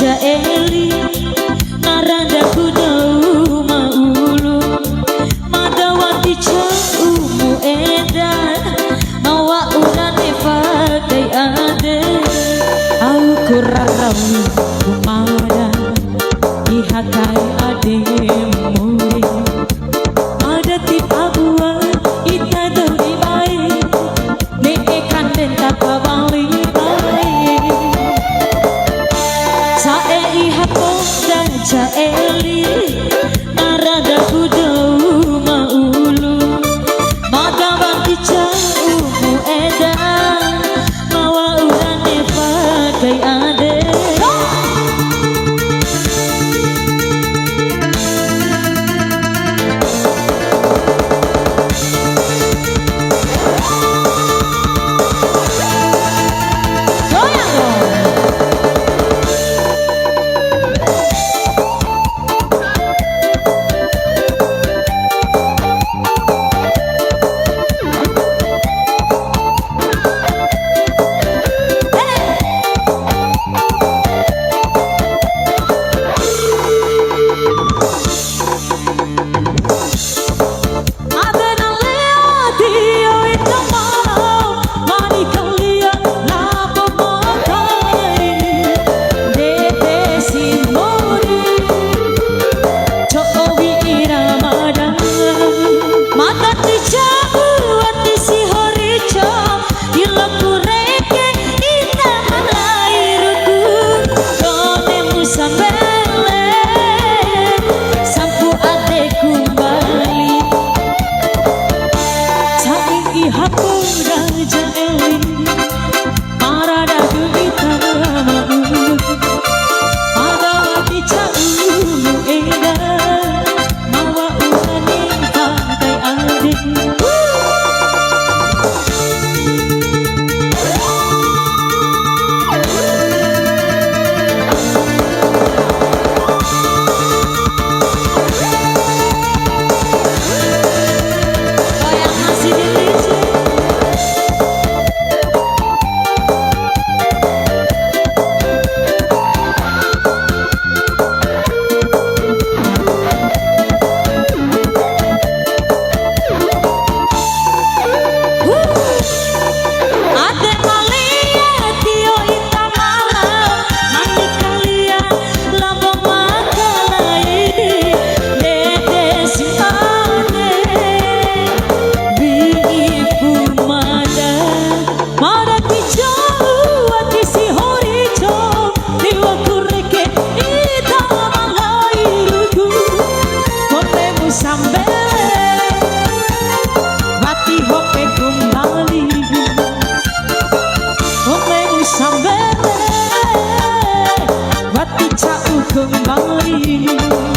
jaeli naranda kudau maulu madawati caumu edan mawa urane pakai ade au kurarawi kumada ihakai ade muri ada tip abua ita dori bai ne ekan den takabali jaeli narada kudau maulu madawati caumu edan mawa urane pakai ade kembali